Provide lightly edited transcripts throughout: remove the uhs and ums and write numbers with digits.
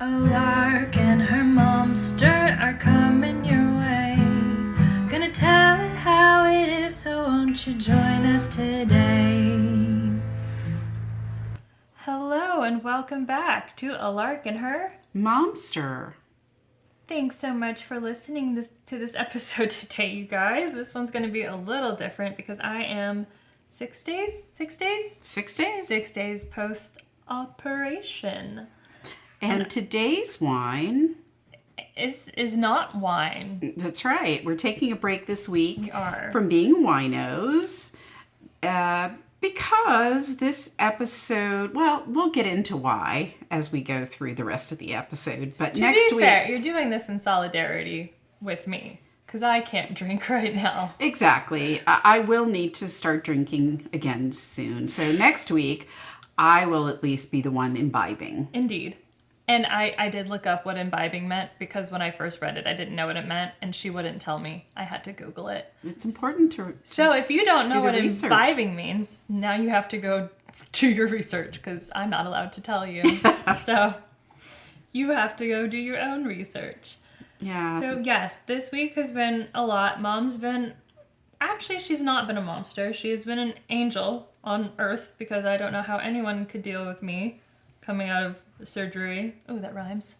A lark and her momster are coming your way. Gonna tell it how it is, so won't you join us today? Hello and welcome back to A Lark and Her Momster. Thanks so much for listening to this episode today, you guys. This one's going to be a little different because I am 6 days? 6 days? 6 days. 6 days post-operation. And today's wine is not wine. That's right. We're taking a break this week We are. from being winos because this episode, well, we'll get into why as we go through the rest of the episode. But next To be week, fair, you're doing this in solidarity with me because I can't drink right now. exactly. I will need to start drinking again soon. So next week, I will at least be the one imbibing. Indeed. And I did look up what imbibing meant because when I first read it, I didn't know what it meant, and she wouldn't tell me. I had to Google it. It's important to So if you don't know do the what research. imbibing means, now you have to go do your research because I'm not allowed to tell you. So you have to go do your own research. Yeah. So yes, this week has been a lot. Mom's been... Actually, she's not been a momster. She has been an angel on Earth because I don't know how anyone could deal with me coming out of surgery. Oh, that rhymes.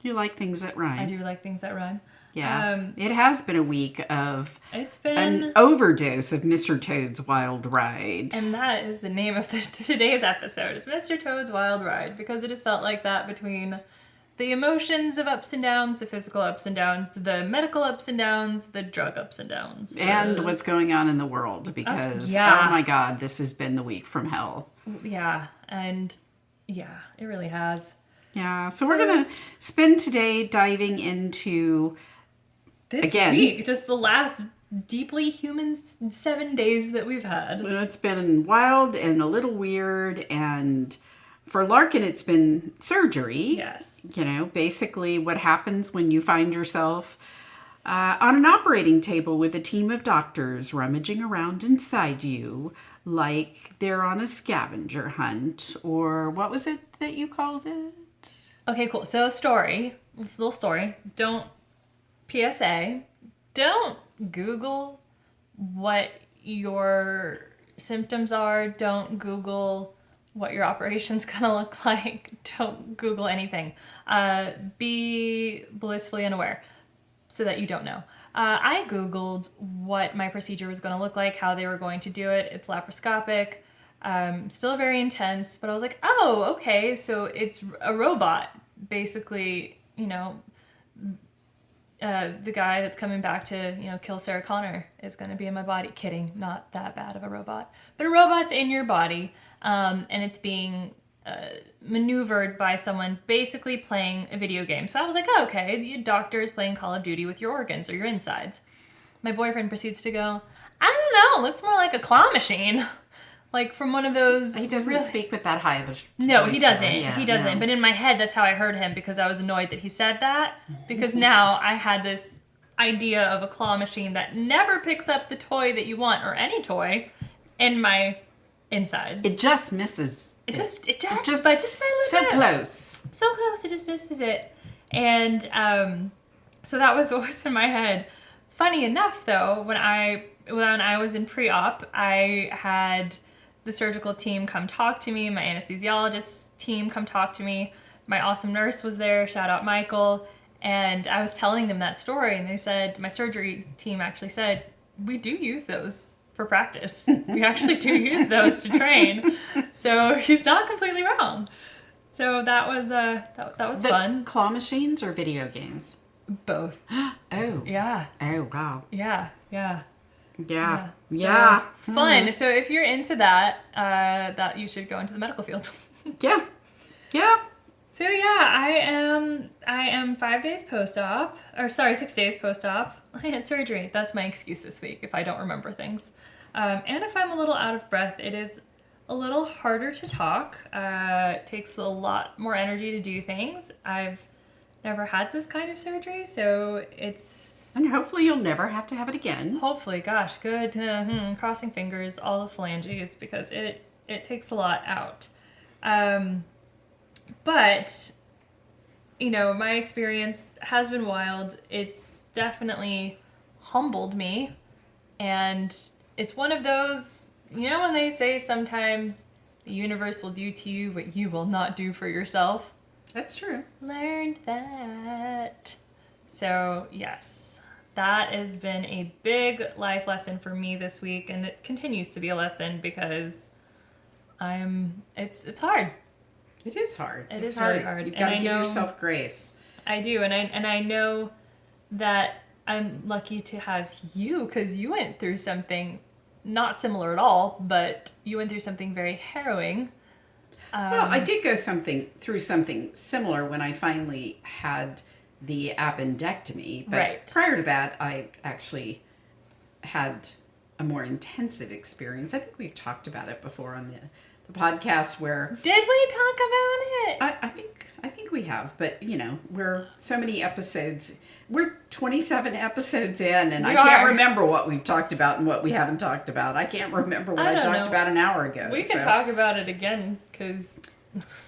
You like things that rhyme. I do like things that rhyme. Yeah. It has been a week of It's been... an overdose of Mr. Toad's Wild Ride. And that is the name of today's episode. It's Mr. Toad's Wild Ride because it has felt like that between the emotions of ups and downs, the physical ups and downs, the medical ups and downs, the drug ups and downs. And what's going on in the world because, yeah. oh my God, this has been the week from hell. Yeah, and yeah, it really has. Yeah, so we're going to spend today diving into, This again, week, just the last deeply human 7 days that we've had. it's been wild and a little weird, and for Larkin, it's been surgery. Yes. You know, basically what happens when you find yourself on an operating table with a team of doctors rummaging around inside you like they're on a scavenger hunt, or what was it that you called it? Okay, cool. So story, this little story. PSA, don't Google what your symptoms are. Don't Google what your operation's gonna look like. Don't Google anything. Be blissfully unaware so that you don't know. I Googled what my procedure was gonna look like, how they were going to do it. It's laparoscopic. Still very intense, but I was like, oh, okay, so it's a robot. Basically, you know, the guy that's coming back to, you know, kill Sarah Connor is going to be in my body. Kidding, not that bad of a robot. But a robot's in your body, and it's being maneuvered by someone basically playing a video game. So I was like, oh, okay, the doctor is playing Call of Duty with your organs or your insides. My boyfriend proceeds to go, I don't know, looks more like a claw machine. Like from one of those... He doesn't speak with that high of a No, voice, he doesn't. though. Yeah, he doesn't. no. But in my head, that's how I heard him because I was annoyed that he said that. Because now I had this idea of a claw machine that never picks up the toy that you want, or any toy, in my insides. It just misses. It just by a so little bit. close. So close, it just misses it. And so that was what was in my head. Funny enough, though, when I was in pre-op, I had the surgical team come talk to me, my anesthesiologist team come talk to me. My awesome nurse was there, shout out Michael. And I was telling them that story, and they said, my surgery team actually said, we do use those for practice. We actually do use those to train. So he's not completely wrong. So that was fun. Claw machines or video games? Both. Oh. Yeah. Oh, wow. Yeah. Yeah. So, fun. So if you're into that, that you should go into the medical field. Yeah. So yeah, I am 5 days post-op, or sorry, 6 days post-op. I had surgery. That's my excuse this week if I don't remember things. And if I'm a little out of breath, it is a little harder to talk. It takes a lot more energy to do things. I've never had this kind of surgery, so it's... And hopefully you'll never have to have it again. Hopefully, gosh, good. Crossing fingers, all the phalanges, because it takes a lot out. But my experience has been wild. It's definitely humbled me. And it's one of those, when they say sometimes the universe will do to you what you will not do for yourself. That's true. Learned that. So, yes, that has been a big life lesson for me this week. And it continues to be a lesson because it's hard. It is hard. It's really hard. You've got to give yourself grace. I do. And I know that I'm lucky to have you because you went through something not similar at all, but you went through something very harrowing. Well, I did go through something similar when I finally had the appendectomy. But right. Prior to that, I actually had a more intensive experience. I think we've talked about it before on the podcast where... Did we talk about it? I think we have, but we're so many episodes. We're 27 episodes in, and I can't remember what we've talked about and what we haven't talked about. I can't remember what I talked about an hour ago. We can talk about it again, because...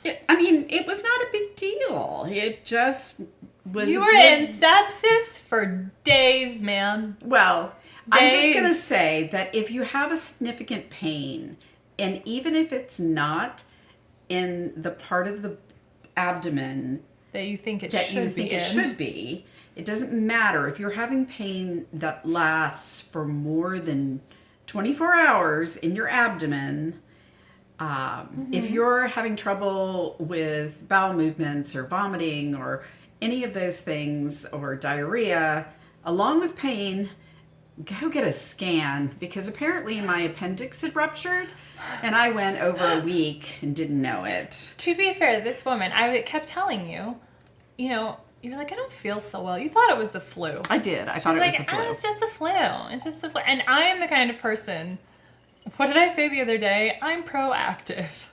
it was not a big deal. It just was... You were in sepsis for days, man. Well, I'm just going to say that if you have a significant pain, and even if it's not in the part of the abdomen that you think it should be, it doesn't matter. If you're having pain that lasts for more than 24 hours in your abdomen, if you're having trouble with bowel movements or vomiting or any of those things, or diarrhea, along with pain, go get a scan, because apparently my appendix had ruptured and I went over a week and didn't know it. To be fair, this woman, I kept telling you, you were like, I don't feel so well. You thought it was the flu. I did. I thought it was the flu. It's just the flu. It's just the flu. And I am the kind of person, what did I say the other day? I'm proactive.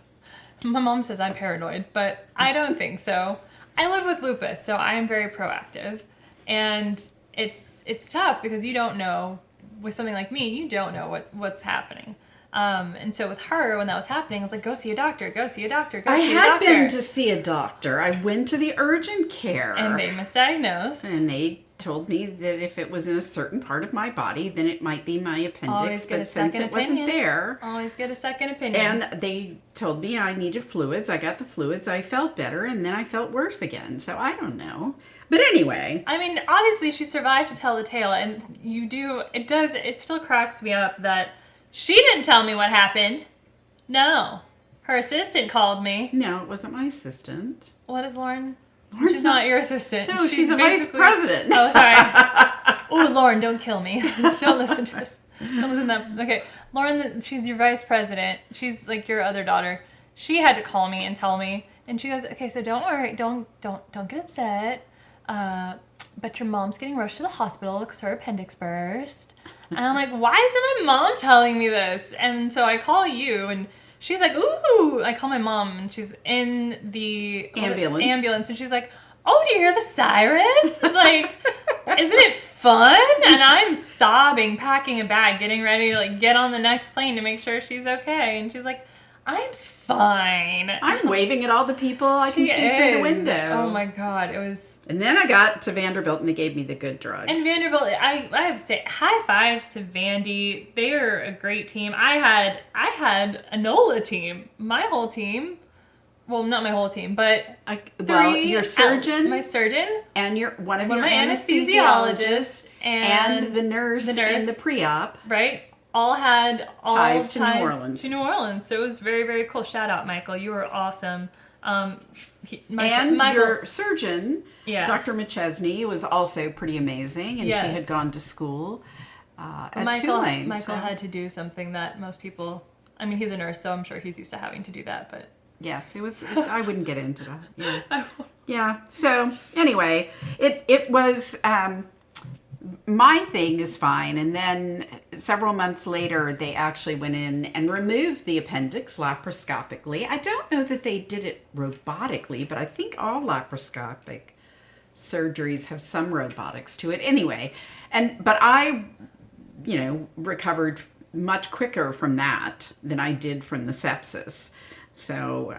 My mom says I'm paranoid, but I don't think so. I live with lupus, so I am very proactive. And it's tough because you don't know, with something like me, you don't know what's happening. And so with her, when that was happening, I was like, go see a doctor, go see a doctor, go see a doctor. I had been to see a doctor. I went to the urgent care. And they misdiagnosed. And they told me that if it was in a certain part of my body, then it might be my appendix. But since it wasn't there... Always get a second opinion. And they told me I needed fluids. I got the fluids. I felt better. And then I felt worse again. So I don't know. But anyway. I mean, obviously she survived to tell the tale. And it still cracks me up that she didn't tell me what happened. No. Her assistant called me. No, it wasn't my assistant. What is Lauren? She's not your assistant. No, she's a vice president. Oh, sorry. Oh, Lauren, don't kill me. Don't listen to this. Don't listen to that. Okay. Lauren, she's your vice president. She's like your other daughter. She had to call me and tell me. And she goes, okay, so don't worry. Don't get upset. But your mom's getting rushed to the hospital because her appendix burst. And I'm like, why isn't my mom telling me this? And so I call you, and she's like, ooh. I call my mom, and she's in the ambulance, and she's like, oh, do you hear the siren? It's like, isn't it fun? And I'm sobbing, packing a bag, getting ready to get on the next plane to make sure she's okay. And she's like, I'm fine. I'm waving at all the people I can see through the window. Oh my God, it was... And then I got to Vanderbilt and they gave me the good drugs. And Vanderbilt, I have to say, high fives to Vandy. They are a great team. I had a NOLA team. My whole team. Well, not my whole team, but your surgeon. My surgeon. And one of your anesthesiologists. And the nurse in the pre-op. Right. All had ties to New Orleans. So it was very, very cool. Shout out, Michael. You were awesome. Michael, your surgeon, yes. Dr. McChesney, was also pretty amazing, and she had gone to school at Tulane. Michael had to do something that most people... I mean, he's a nurse, so I'm sure he's used to having to do that, but... Yes, it was... I wouldn't get into that. Yeah. Yeah. So, anyway, it was... my thing is fine, and then several months later they actually went in and removed the appendix laparoscopically. I don't know that they did it robotically, but I think all laparoscopic surgeries have some robotics to it anyway. But I recovered much quicker from that than I did from the sepsis. So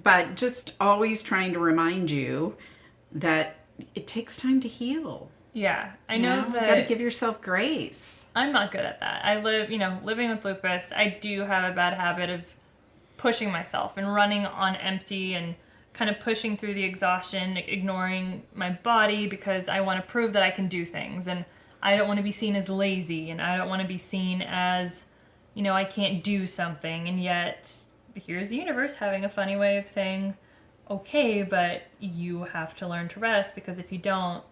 but just always trying to remind you that it takes time to heal. Yeah, I know You that got to give yourself grace. I'm not good at that. I living with lupus, I do have a bad habit of pushing myself and running on empty and kind of pushing through the exhaustion, ignoring my body because I want to prove that I can do things. And I don't want to be seen as lazy, and I don't want to be seen as, I can't do something. And yet, here's the universe having a funny way of saying, okay, but you have to learn to rest, because if you don't,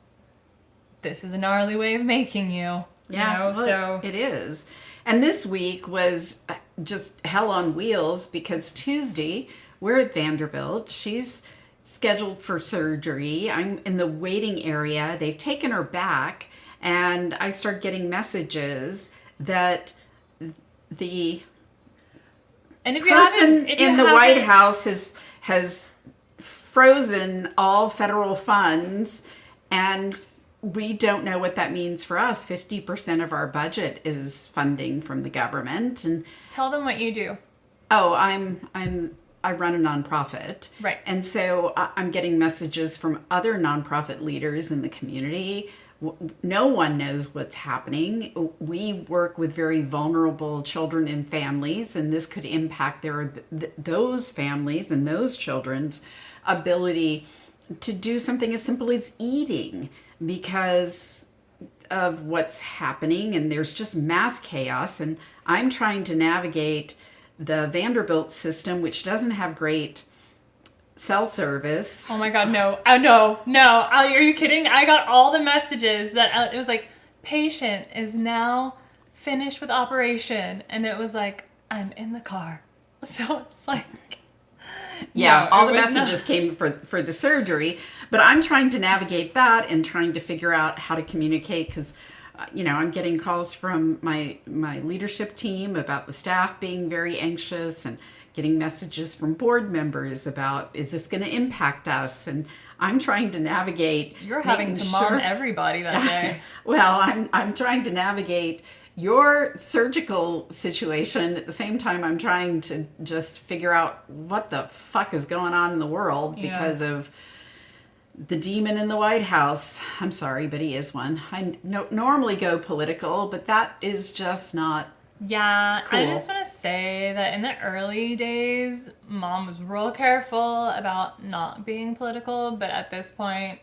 this is a gnarly way of making you. Yeah, well, so it is. And this week was just hell on wheels because Tuesday we're at Vanderbilt. She's scheduled for surgery. I'm in the waiting area. They've taken her back, and I start getting messages that the and if you person if you in the haven't- White House has frozen all federal funds, and we don't know what that means for us. 50% of our budget is funding from the government, and tell them what you do. oh, I run a nonprofit, Right. And so I'm getting messages from other nonprofit leaders in the community. No one knows what's happening. We work with very vulnerable children and families, and this could impact those families and those children's ability to do something as simple as eating because of what's happening. And there's just mass chaos, and I'm trying to navigate the Vanderbilt system, which doesn't have great cell service. Oh my God, no. No. Are you kidding? I got all the messages that it was like, patient is now finished with operation. And it was like, I'm in the car. So it's like... Yeah, No, all it the was messages came for the surgery, but I'm trying to navigate that and trying to figure out how to communicate because, I'm getting calls from my leadership team about the staff being very anxious and getting messages from board members about, is this going to impact us? And I'm trying to navigate. You're having to mom everybody that day. Well, I'm trying to navigate your surgical situation. At the same time, I'm trying to just figure out what the fuck is going on in the world because of the demon in the White House. I'm sorry, but he is one. I normally go political, but that is just not Yeah, cool. I just want to say that in the early days, Mom was real careful about not being political, but at this point,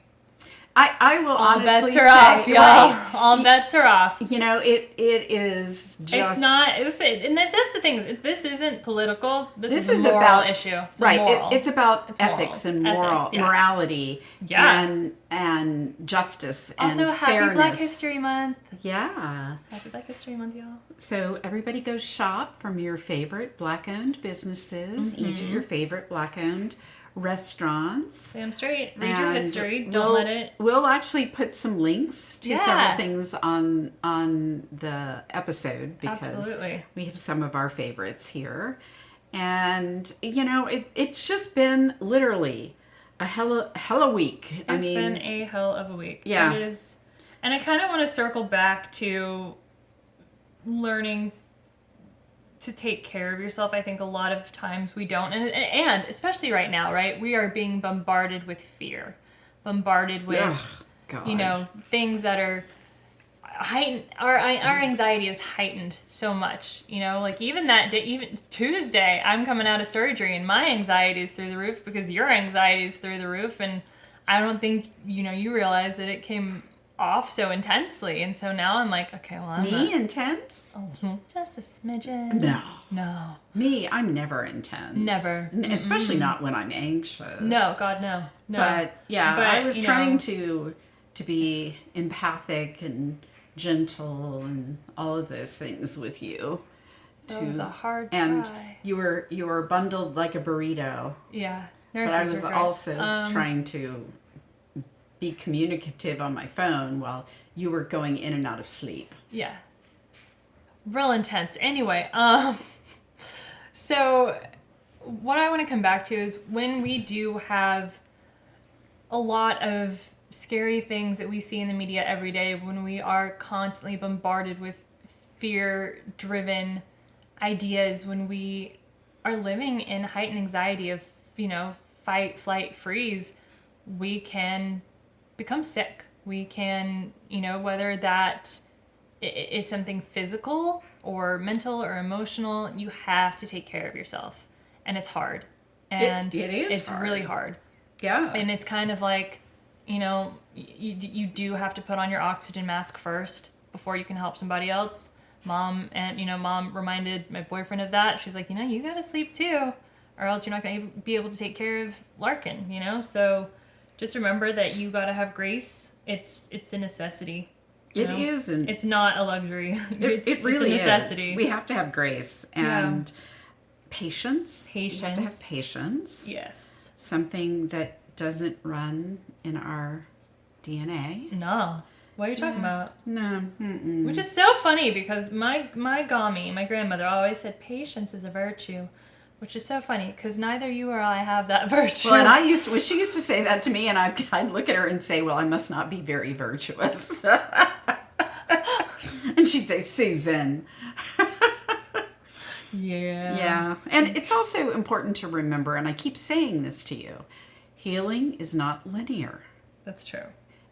I will all honestly bets say, are off, y'all. right, All bets are off. it is just... It's not, and that's the thing. This isn't political. This is is a moral about issue. It's right. moral. It's about It's ethics morals. and Ethics, yes. morality, Yeah. and justice Also, and happy fairness. Black History Month. Yeah. Happy Black History Month, y'all. So everybody go shop from your favorite Black-owned businesses. Eat at your favorite Black-owned restaurants. Damn straight. Read your And history. Don't let it. We'll actually put some links to Yeah. several things on the episode because Absolutely. we have some of our favorites here. And it's just been literally a hella week. It's been a hell of a week. Yeah. It is. And I kind of want to circle back to learning to take care of yourself. I think a lot of times we don't. And especially right now, right? We are being bombarded with fear. Bombarded with, Ugh, God. things that are heightened. Our anxiety is heightened so much. Like even that day, even Tuesday, I'm coming out of surgery and my anxiety is through the roof because your anxiety is through the roof. And I don't think, you realize that it came off so intensely. And so now I'm like, okay, well, I'm not... Intense? Just a smidgen. No. Me, I'm never intense. Never. Especially not when I'm anxious. No, God, no. But yeah, But, I was trying to be empathic and gentle and all of those things with you. That was a hard and try. you were bundled like a burrito. Yeah. But Nurses I was are great. also trying to be communicative on my phone while you were going in and out of sleep. Yeah. Real intense. Anyway, so what I want to come back to is when we do have a lot of scary things that we see in the media every day, when we are constantly bombarded with fear-driven ideas, when we are living in heightened anxiety of, fight, flight, freeze, we can become sick. We can, whether that is something physical or mental or emotional, you have to take care of yourself. And it's hard. And it is it's hard. really hard. Yeah. And it's kind of like, you do have to put on your oxygen mask first before you can help somebody else. Mom reminded my boyfriend of that. She's like, you got to sleep too, or else you're not going to be able to take care of Larkin, So just remember that you got to have grace. It's a necessity. It is. And it's not a luxury. It really it's a necessity. is. We have to have grace and patience. Patience. We have to have patience. Yes. Something that doesn't run in our DNA. No. What are you talking about? No. Mm-mm. Which is so funny because my Gami, my grandmother, always said patience is a virtue, which is so funny because neither you or I have that virtue. Well, and she used to say that to me, and I'd look at her and say, well, I must not be very virtuous. And she'd say, Susan. Yeah. Yeah. And it's also important to remember, and I keep saying this to you, healing is not linear. That's true.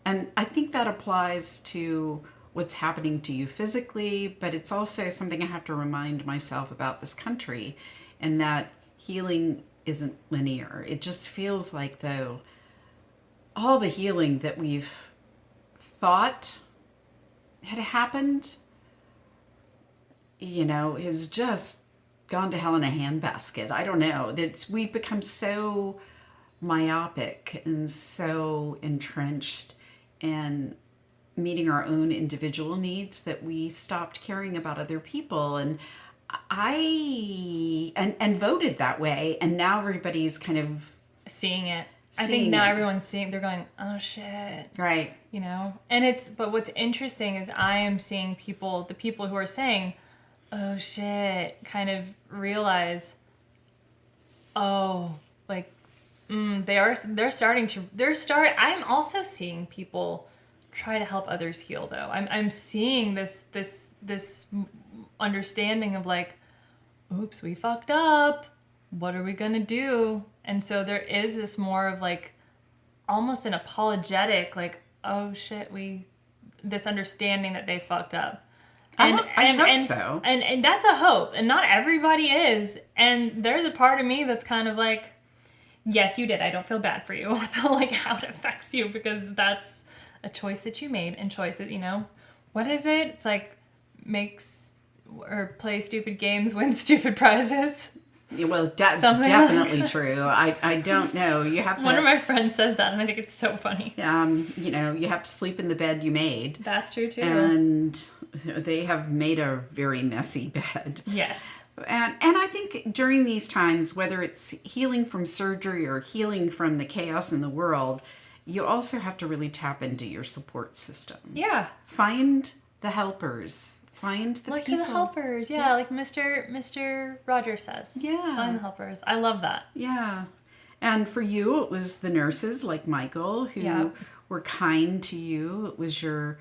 And I think that applies to what's happening to you physically, but it's also something I have to remind myself about this country, and that healing isn't linear. It just feels like, though, all the healing that we've thought had happened, has just gone to hell in a handbasket. I don't know. We've become so myopic and so entrenched in meeting our own individual needs that we stopped caring about other people. And I voted that way, and now everybody's kind of seeing it. I think now everyone's seeing, they're going, oh shit. Right. But what's interesting is I am seeing the people who are saying, oh shit, kind of realize, I'm also seeing people try to help others heal, though. I'm seeing this understanding of like, oops, we fucked up. What are we gonna do? And so there is this more of like, almost an apologetic, like, oh shit, this understanding that they fucked up. I hope so. And that's a hope. And not everybody is. And there's a part of me that's kind of like, yes, you did. I don't feel bad for you. Like how it affects you, because that's a choice that you made, and choices, what is it? It's like play stupid games, win stupid prizes. Yeah, well, that's definitely true. I don't know. You have to. One of my friends says that, and I think it's so funny. You have to sleep in the bed you made. That's true too. And they have made a very messy bed. Yes. And I think during these times, whether it's healing from surgery or healing from the chaos in the world, you also have to really tap into your support system. Yeah. Find the helpers. Find the Look people. to the helpers. Yeah, like Mr. Rogers says. Yeah. Find the helpers. I love that. Yeah. And for you, it was the nurses like Michael who were kind to you. It was your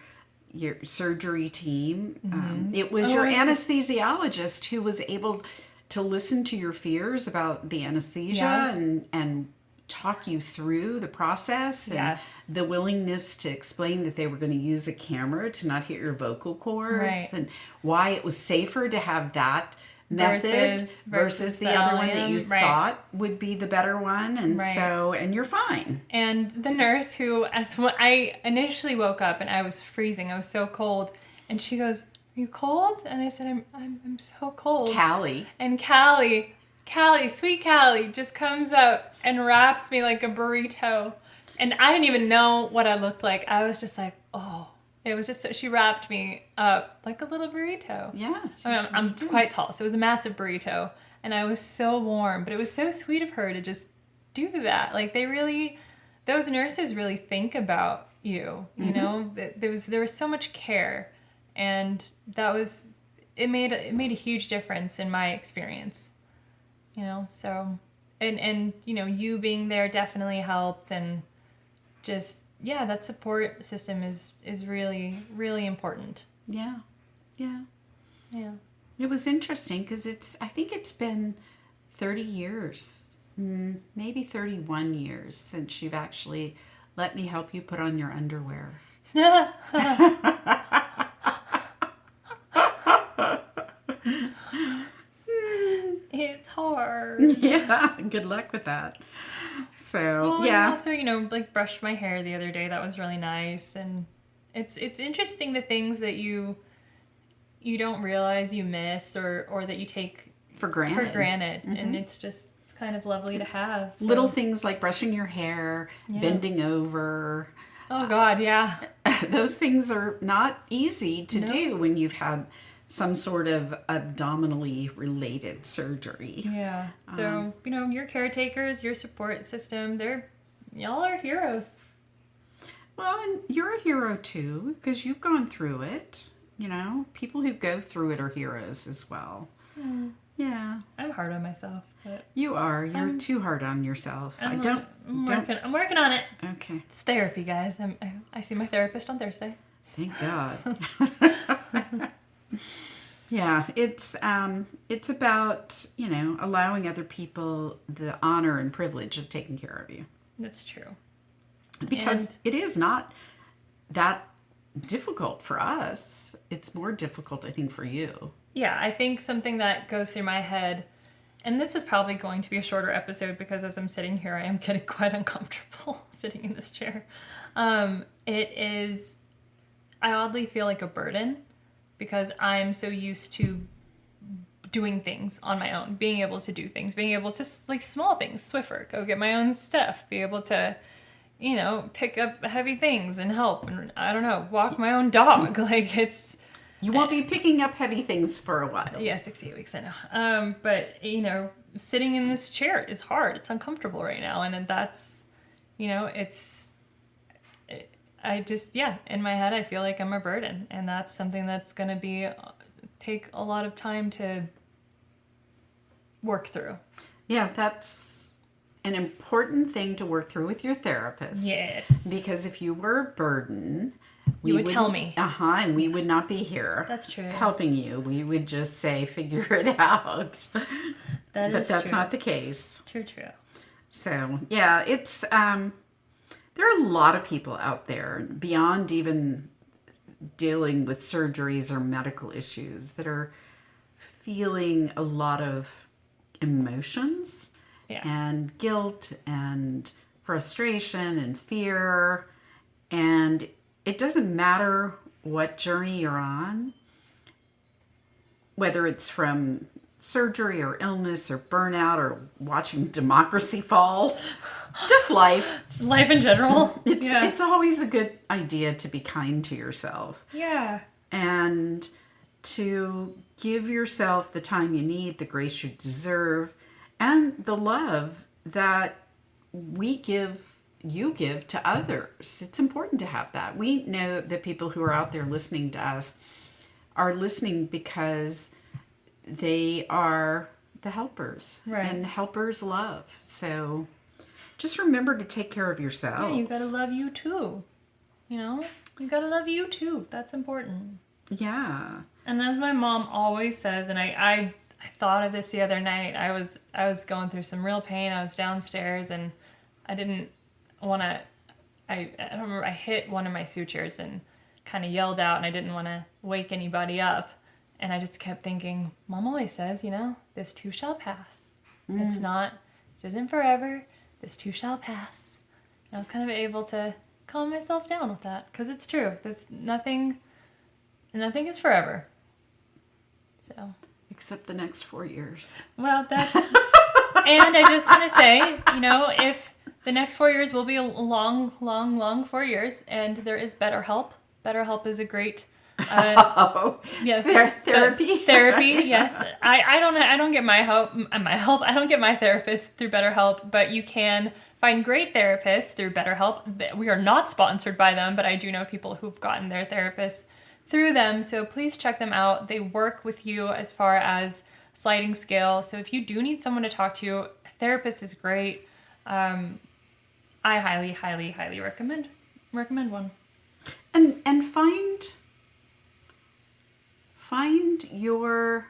surgery team. Mm-hmm. It was your anesthesiologist who was able to listen to your fears about the anesthesia and talk you through the process, and the willingness to explain that they were going to use a camera to not hit your vocal cords, and why it was safer to have that method versus the other one that you thought would be the better one. And and you're fine. And the nurse who, when I initially woke up and I was freezing, I was so cold, and she goes, "Are you cold?" And I said, I'm so cold. Callie. And Callie, sweet Callie, just comes up and wraps me like a burrito. And I didn't even know what I looked like. I was just like, oh. It was just, she wrapped me up like a little burrito. Yeah. I'm quite tall, so it was a massive burrito. And I was so warm. But it was so sweet of her to just do that. Like, those nurses really think about you, you know? There was so much care. And it made a huge difference in my experience. So, and you being there definitely helped, and just, that support system is really, really important. Yeah. Yeah. Yeah. It was interesting because I think it's been 30 years maybe 31 years since you've actually let me help you put on your underwear. It's hard. Yeah, good luck with that. So, Well, yeah. and also, like brushed my hair the other day. That was really nice. And it's interesting the things that you don't realize you miss or that you take For granted. And it's kind of lovely to have. So. Little things like brushing your hair, bending over. Oh God, yeah. Those things are not easy to do when you've had some sort of abdominally related surgery. Yeah. So, your caretakers, your support system, y'all are heroes. Well, and you're a hero too, because you've gone through it. People who go through it are heroes as well. Yeah. I'm hard on myself. But you are. You're too hard on yourself. I'm working on it. Okay. It's therapy, guys. I see my therapist on Thursday. Thank God. Yeah, it's about, allowing other people the honor and privilege of taking care of you. That's true. Because it is not that difficult for us. It's more difficult, I think, for you. Yeah, I think something that goes through my head, and this is probably going to be a shorter episode because as I'm sitting here, I am getting quite uncomfortable sitting in this chair. I oddly feel like a burden because I'm so used to doing things on my own, being able to do things, being able to, like, small things, Swiffer, go get my own stuff, be able to, pick up heavy things and help, and I don't know, walk my own dog. Like, it's... You won't be picking up heavy things for a while. Yeah, 6 8 weeks, I know. But, sitting in this chair is hard. It's uncomfortable right now. And that's, in my head, I feel like I'm a burden. And that's something that's going to take a lot of time to work through. Yeah, that's an important thing to work through with your therapist. Yes. Because if you were a burden... You would tell me. And we would not be here. That's true. Helping you. We would just say, figure it out. But that's not the case. True. So, yeah, it's, there are a lot of people out there beyond even dealing with surgeries or medical issues that are feeling a lot of emotions and guilt and frustration and fear. And it doesn't matter what journey you're on, whether it's from surgery or illness or burnout or watching democracy fall, just life. Life in general. It's always a good idea to be kind to yourself. Yeah. And to give yourself the time you need, the grace you deserve, and the love that you give to others. It's important to have that. We know that people who are out there listening to us are listening because they are the helpers. Right. And helpers love. So just remember to take care of yourself. Yeah, you gotta love you too. You gotta love you too. That's important. Yeah. And as my mom always says, and I thought of this the other night. I was going through some real pain. I was downstairs and I didn't want to, I don't remember, I hit one of my sutures and kind of yelled out, and I didn't want to wake anybody up. And I just kept thinking, Mom always says, this too shall pass. This isn't forever. This too shall pass. And I was kind of able to calm myself down with that, because it's true. Nothing is forever. So. Except the next 4 years. Well, that's, and I just want to say, if the next 4 years will be a long, long, long 4 years, and there is BetterHelp. BetterHelp is a great, therapy. Therapy, yes. I don't get my help. I don't get my therapist through BetterHelp, but you can find great therapists through BetterHelp. We are not sponsored by them, but I do know people who've gotten their therapists through them. So please check them out. They work with you as far as sliding scale. So if you do need someone to talk to, a therapist is great. I highly, highly, highly recommend one. And find your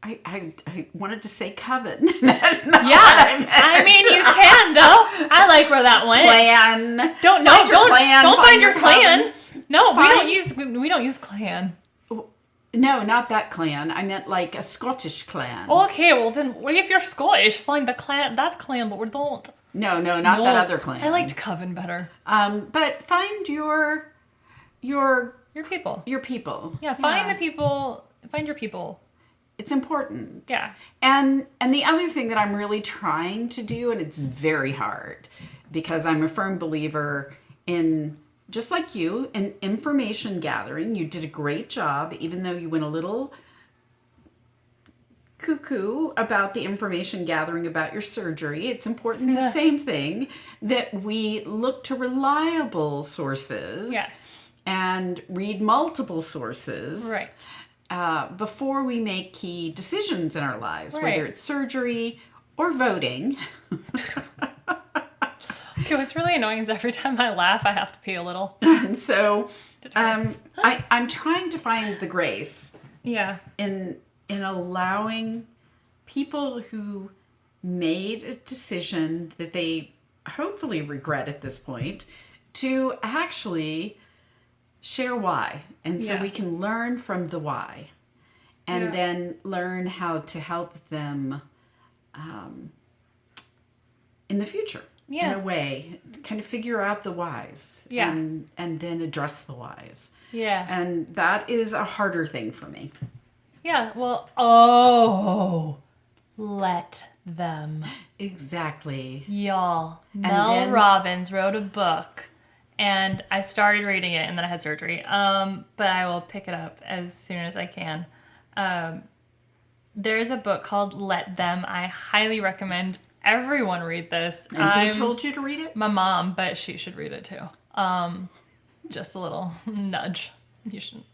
I wanted to say coven. That's not Yeah, what I meant. I mean, you can though. I like where that went. Plan. Don't find your clan. No, we don't use clan. No, not that clan. I meant like a Scottish clan. Okay, well then, if you're Scottish, find that clan, but we don't. No, not that other clan. I liked coven better. But find your people. Your people. Yeah, find the people. Find your people. It's important. Yeah. And the other thing that I'm really trying to do, and it's very hard, because I'm a firm believer in, just like you, in information gathering. You did a great job, even though you went a little cuckoo about the information gathering about your surgery. It's important, the same thing, that we look to reliable sources. Yes. And read multiple sources. Right. Before we make key decisions in our lives, Right. whether it's surgery or voting. Okay, what's really annoying is every time I laugh, I have to pee a little. And so I'm trying to find the grace in allowing people who made a decision that they hopefully regret at this point to actually share why. And so we can learn from the why, and then learn how to help them in the future. In a way, kind of figure out the whys and then address the whys. Yeah. And that is a harder thing for me. Yeah, well, let them. Exactly. Y'all, Mel Robbins wrote a book, and I started reading it, and then I had surgery. But I will pick it up as soon as I can. There's a book called Let Them. I highly recommend everyone read this. And who told you to read it? My mom, but she should read it too. Just a little nudge.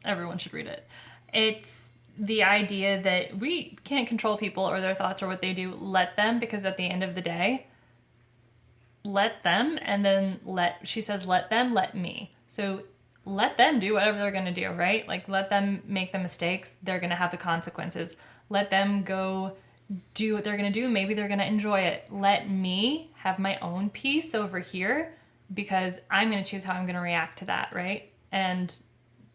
Everyone should read it. It's the idea that we can't control people or their thoughts or what they do. Let them, because at the end of the day, let them, and then she says, let them, let me. So let them do whatever they're going to do, right? Like, let them make the mistakes. They're going to have the consequences. Let them go do what they're going to do. Maybe they're going to enjoy it. Let me have my own peace over here, because I'm going to choose how I'm going to react to that, right? And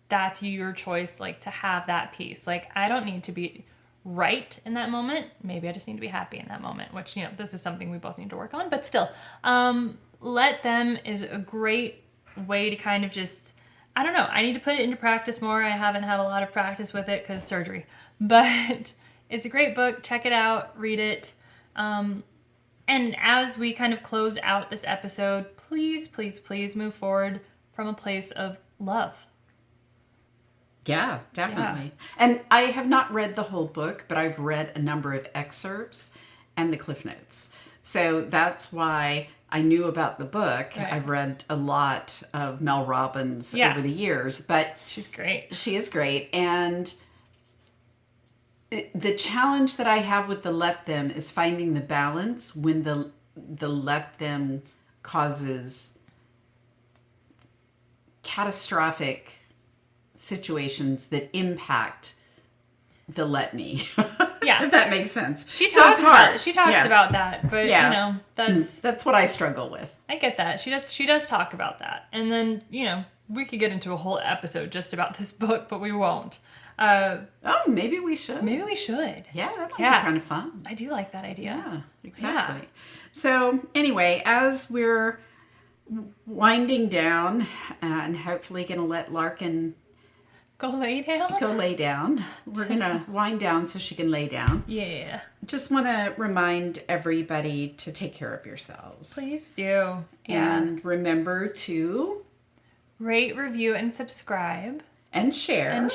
that's your choice, like, to have that peace. Like, I don't need to be right in that moment. Maybe I just need to be happy in that moment, which, this is something we both need to work on. But still, let them is a great way to kind of just, I don't know, I need to put it into practice more. I haven't had a lot of practice with it because surgery. But it's a great book. Check it out. Read it. And as we kind of close out this episode, please, please, please move forward from a place of love. Yeah, definitely. Yeah. And I have not read the whole book, but I've read a number of excerpts and the Cliff Notes. So that's why I knew about the book. Right. I've read a lot of Mel Robbins over the years, but she's great. She is great. And the challenge that I have with the let them is finding the balance when the let them causes catastrophic situations that impact the let me. Yeah. If that makes sense. She talks about that, but that's what I struggle with. I get that. She does talk about that. And then, we could get into a whole episode just about this book, but we won't. Maybe we should. Yeah, that might be kind of fun. I do like that idea. Yeah, exactly. Yeah. So anyway, as we're winding down and hopefully going to let Larkin go lay down. We're going to wind down so she can lay down. Yeah. Just want to remind everybody to take care of yourselves. Please do. And remember to rate, review, and subscribe. And share.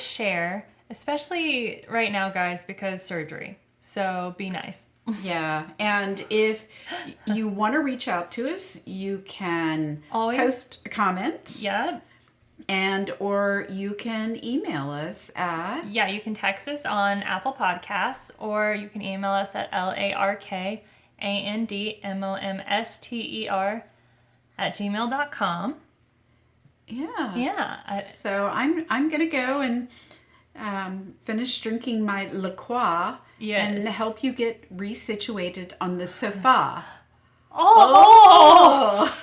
Especially right now, guys, because surgery. So be nice. Yeah. And if you want to reach out to us, you can post a comment. Yeah. And or you can email us at... Yeah, you can text us on Apple Podcasts, or you can email us at larkandmomster@gmail.com. Yeah. Yeah. So I'm going to go and finish drinking my La Croix Yes. and help you get resituated on the sofa. Oh!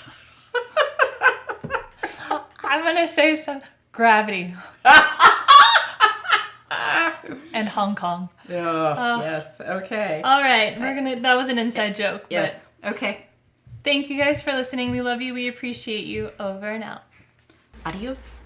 I'm going to say some gravity. And Hong Kong. Oh, yes. Okay. All right. That was an inside joke. Yes. But Okay. thank you guys for listening. We love you. We appreciate you. Over and out. Adios.